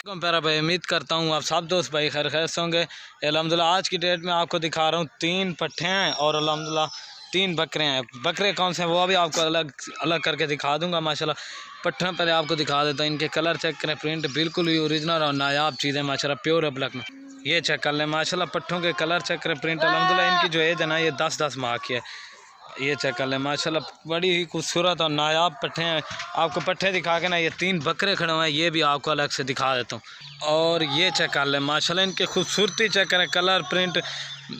प्यारा भाई, उम्मीद करता हूँ आप सब दोस्त भाई खैर खैर से होंगे। अल्हम्दुलिल्लाह आज की डेट में आपको दिखा रहा हूँ 3 पट्ठे हैं और अल्हम्दुलिल्लाह 3 बकरे हैं। बकरे कौन से हैं वो भी आपको अलग अलग करके दिखा दूंगा माशाल्लाह। पट्ठों पहले आपको दिखा देता हूँ, इनके कलर चेक करें, प्रिंट बिल्कुल ही ओरिजिनल और नायाब चीज़ें माशाल्लाह, प्योर अबलक में। ये चेक कर लें माशाल्लाह, पट्ठों के कलर चेक करें, प्रिंट अल्हम्दुलिल्लाह। इनकी जो एज है ना ये 10-10 माह की है। ये चेक कर लें माशाल्लाह, बड़ी ही खूबसूरत और नायाब पट्ठे हैं। आपको पट्ठे दिखा के ना ये 3 बकरे खड़े हुए हैं, ये भी आपको अलग से दिखा देता हूँ। और ये चेक कर लें माशाल्लाह, इनकी खूबसूरती चेक करें, कलर प्रिंट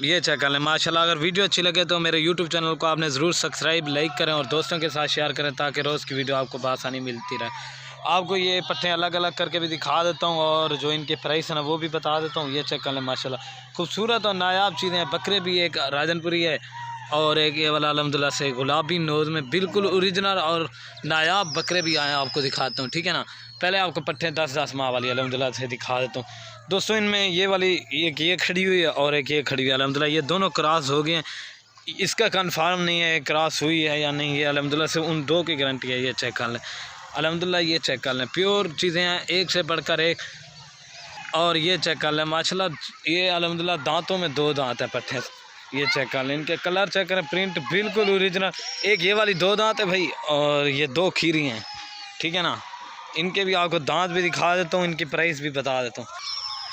ये चेक कर लें माशाल्लाह। अगर वीडियो अच्छी लगे तो मेरे यूट्यूब चैनल को आपने ज़रूर सब्सक्राइब लाइक करें और दोस्तों के साथ शेयर करें ताकि रोज़ की वीडियो आपको बआसानी मिलती रहे। आपको ये पट्ठे अलग अलग करके भी दिखा देता हूँ और जो इनके प्राइस है ना वो भी बता देता हूँ। ये चेक कर लें माशाल्लाह, खूबसूरत और नायाब चीज़ें हैं। बकरे भी एक राजनपुरी है और एक ये वाला अल्हम्दुलिल्लाह से गुलाबी नोज़ में बिल्कुल ओरिजिनल और नायाब बकरे भी आए हैं, आपको दिखाता हूँ। ठीक है ना, पहले आपको पट्ठे 10-10 माह वाली अल्हम्दुलिल्लाह से दिखा देता हूँ। दोस्तों इनमें ये वाली एक ये खड़ी हुई है और एक ये खड़ी हुई है अल्हम्दुलिल्लाह, ये दोनों क्रॉस हो गए हैं। इसका कंफर्म नहीं है क्रॉस हुई है या नहीं, ये अल्हम्दुलिल्लाह से उन दो की गारंटी है। ये चेक कर लें अल्हम्दुलिल्लाह, ये चेक कर लें, प्योर चीज़ें हैं, एक से बढ़कर एक। और ये चेक कर लें माशाल्लाह, ये अल्हम्दुलिल्लाह दांतों में 2 दांत हैं पट्ठे। ये चेक कर लें, इनके कलर चेक करें, प्रिंट बिल्कुल ओरिजिनल। एक ये वाली 2 दांत है भाई और ये 2 खीरी हैं। ठीक है ना, इनके भी आपको दांत भी दिखा देता हूँ, इनकी प्राइस भी बता देता हूँ।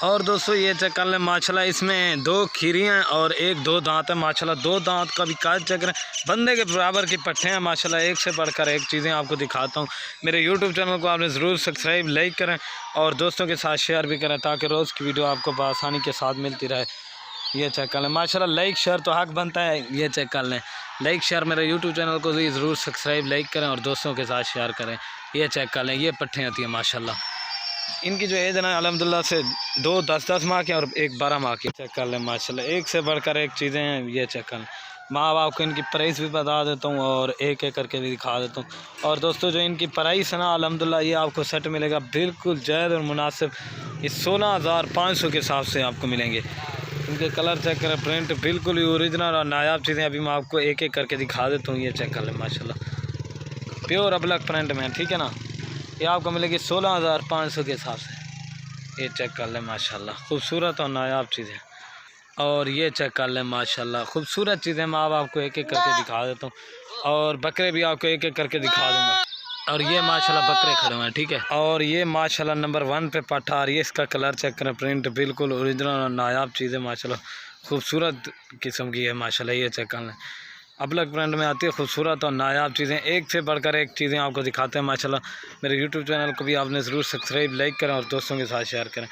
और दोस्तों ये चेक कर लें माशाल्लाह, इसमें 2 खीरी हैं और एक 2 दांत है माशाल्लाह। 2 दांत का भी काज चेक करें, बंदे के बराबर की पट्ठे हैं माशाल्लाह। एक से बढ़कर एक चीज़ें आपको दिखाता हूँ। मेरे यूट्यूब चैनल को आपने ज़रूर सब्सक्राइब लाइक करें और दोस्तों के साथ शेयर भी करें ताकि रोज़ की वीडियो आपको बआसानी के साथ मिलती रहे। ये चेक कर लें माशाल्लाह, लाइक शेयर तो हक बनता है। ये चेक कर लें, लाइक शेयर मेरे यूट्यूब चैनल को भी ज़रूर सब्सक्राइब लाइक करें और दोस्तों के साथ शेयर करें। ये चेक कर लें, ये पट्ठे आती हैं माशाल्लाह। इनकी जो एज है ना अल्हम्दुलिल्लाह से 2 10-10 माह के और एक 12 माह की। चेक कर लें माशाल्लाह, एक से बढ़कर एक चीज़ें हैं। ये चेक कर लें, माँ बाप को इनकी प्राइस भी बता देता हूँ और एक एक करके भी दिखा देता हूँ। और दोस्तों जो इनकी प्राइस है ना अल्हम्दुलिल्लाह, ये आपको सेट मिलेगा बिल्कुल जायज़ और मुनासिब। ये 16,500 के हिसाब से आपको मिलेंगे। इनके कलर चेक करें, प्रिंट बिल्कुल ही ओरिजिनल और नायाब चीज़ें अभी मैं आपको एक एक करके दिखा देता हूँ। ये चेक कर लें माशाल्लाह, प्योर अबलक प्रिंट में। ठीक है ना, ये आपको मिलेगी 16,500 के हिसाब से। ये चेक कर लें माशाल्लाह, खूबसूरत और नायाब चीज़ें। और ये चेक कर लें माशाल्लाह, खूबसूरत चीज़ें मैं आपको एक एक करके दिखा देता हूँ और बकरे भी आपको एक एक करके दिखा दूँगा। और ये माशाल्लाह बकरे खड़े हुए हैं। ठीक है, और ये माशाल्लाह नंबर 1 पे पट्ठा और ये इसका कलर चेक करें, प्रिंट बिल्कुल ओरिजिनल और नायाब चीज़ें माशाल्लाह, खूबसूरत किस्म की है माशाल्लाह। ये चेक कर लें, अबलक ब्रांड में आती है खूबसूरत और नायाब चीज़ें, एक से बढ़कर एक चीज़ें आपको दिखाते हैं माशाल्लाह। मेरे यूट्यूब चैनल को भी आपने ज़रूर सब्सक्राइब लाइक करें और दोस्तों के साथ शेयर करें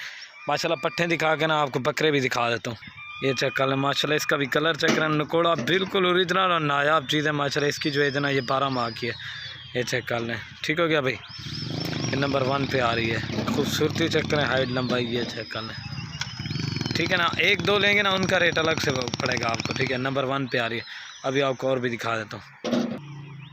माशाल्लाह। पट्ठे दिखा के ना आपको बकरे भी दिखा देता हूँ। ये चेक कर लें माशाल्लाह, इसका भी कलर चेक करें, नकोड़ा बिल्कुल ओरिजिनल और नायाब चीज़ है माशाल्लाह। इसकी जो है ना ये 12 माह की है। ये चेक कर लें, ठीक हो गया भाई, ये नंबर 1 पे आ रही है। खूबसूरती चेक करें, हाइट लंबाई ये चेक कर लें। ठीक है ना, 1-2 लेंगे ना उनका रेट अलग से पड़ेगा आपको। ठीक है, नंबर 1 पे आ रही है। अभी आपको और भी दिखा देता हूँ।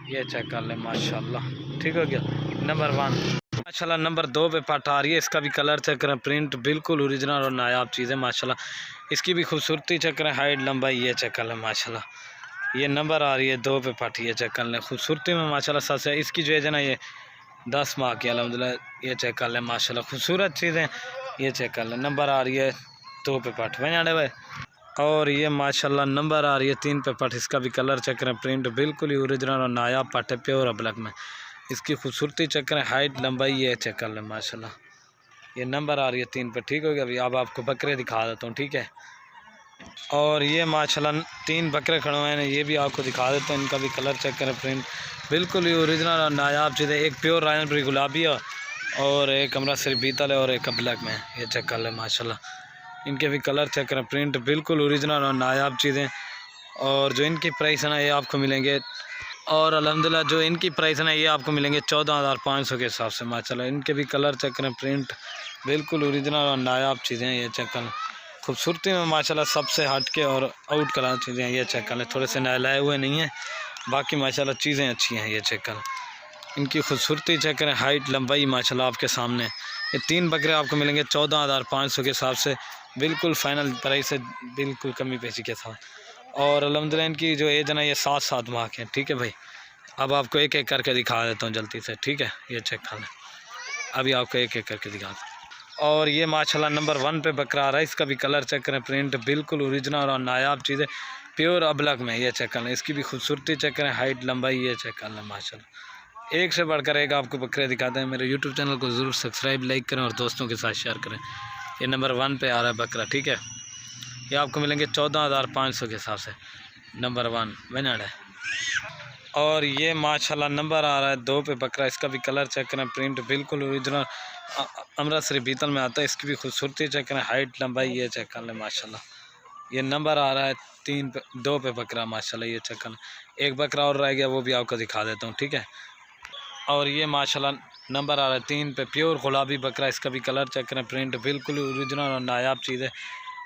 ये चेक कर लें माशाल्लाह, ठीक हो गया, नंबर 1 माशाल्लाह। नंबर 2 पे पाठ आ रही है, इसका भी कलर चेक करें, प्रिंट बिल्कुल ओरिजिनल और नायाब चीज़ है माशाल्लाह। इसकी भी खूबसूरती चेक करें, हाइट लंबाई ये चेक कर लें माशाल्लाह। ये नंबर आ रही है 2 पे पाठ, ये चेक कर लें, खूबसूरती में माशाल्लाह सच है। इसकी जो है ना ये 10 माह की अल्हम्दुलिल्लाह। ये चेक कर लें माशाल्लाह, खूबसूरत चीज़ें। ये चेक कर लें, नंबर आ रही है 2 पे पाठ बजाने भाई। और ये माशाल्लाह नंबर आ रही है 3 पे पट। इसका भी कलर चेक करें, प्रिंट बिल्कुल ही ओरिजिनल और नायाब पट है, प्योर अबलक में। इसकी खूबसूरती चेक करें, हाइट लंबाई ये चेक कर लें माशाल्लाह। ये नंबर आ रही है 3 पे, ठीक हो गया। अभी अब आपको बकरे दिखा देता हूँ। ठीक है, और ये माशाल्लाह 3 बकरे खड़े हुए हैं, ये भी आपको दिखा देता हूँ। इनका भी कलर चेक करें, प्रिंट बिल्कुल ही ओरिजिनल और नायाब चीज़ है। एक प्योर राजनपुरी गुलाबी है और एक अमृतसरी बीतल है और एक अबलक में। ये चेक कर लें माशाल्लाह, इनके भी कलर चेक करें, प्रिंट बिल्कुल ओरिजिनल और नायाब चीज़ें। और जो इनकी प्राइस है ना ये आपको मिलेंगे, और अल्हम्दुलिल्लाह जो इनकी प्राइस है ना ये आपको मिलेंगे 14,500 के हिसाब से माशाल्लाह। इनके भी कलर चेक करें, प्रिंट बिल्कुल ओरिजिनल और नायाब चीज़ें। ये चेक करें, खूबसूरती में माशाल्लाह सबसे हट के और आउट कलर चीज़ें हैं। ये चेक करें, थोड़े से नहलाए हुए नहीं हैं, बाकी माशाल्लाह चीज़ें अच्छी हैं। ये चेक करें, इनकी खूबसूरती चेक करें, हाइट लंबाई माशाल्लाह आपके सामने। ये 3 बकरे आपको मिलेंगे 14,500 के हिसाब से, बिल्कुल फ़ाइनल प्राइस है, बिल्कुल कमी पेशी के साथ। और अल्हम्दुलिल्लाह इनकी जो एज है ना ये 7-7 माह के। ठीक है भाई, अब आपको एक एक करके दिखा देता हूँ जल्दी से। ठीक है, ये चेक कर लें, अभी आपको एक एक करके दिखा दूँ। और ये माशाल्लाह नंबर 1 पे बकरा आ रहा है। इसका भी कलर चेक करें, प्रिंट बिल्कुल ओरिजिनल और नायाब चीज़ है, प्योर अबलग में। ये चेक करें, इसकी भी खूबसूरती चेक करें, हाइट लंबाई ये चेक कर लें माशाल्लाह। एक से बढ़कर एक आपको बकरे दिखाते हैं। मेरे यूट्यूब चैनल को ज़रूर सब्सक्राइब लाइक करें और दोस्तों के साथ शेयर करें। ये नंबर 1 पे आ रहा है बकरा, ठीक है। ये आपको मिलेंगे 14,500 के हिसाब से, नंबर 1 विनर है। और ये माशाल्लाह नंबर आ रहा है 2 पे बकरा। इसका भी कलर चेक करें, प्रिंट बिल्कुल ओरिजिनल अमृतसरी बीतल में आता है। इसकी भी खूबसूरती चेक करें, हाइट लंबाई ये चेक कर लें माशाल्लाह। ये नंबर आ रहा है 2 पे बकरा माशाल्लाह। ये चेक कर लें। एक बकरा और रह गया, वो भी आपको दिखा देता हूँ, ठीक है। और ये माशाल्लाह नंबर आ रहा है 3 पे, प्योर गुलाबी बकरा। इसका भी कलर चेक करें, प्रिंट बिल्कुल ओरिजिनल और नायाब चीज़ है।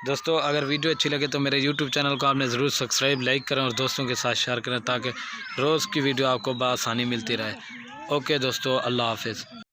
दोस्तों अगर वीडियो अच्छी लगे तो मेरे यूट्यूब चैनल को आपने ज़रूर सब्सक्राइब लाइक करें और दोस्तों के साथ शेयर करें, ताकि रोज़ की वीडियो आपको बआसानी मिलती रहे। ओके दोस्तों, अल्लाह हाफिज़।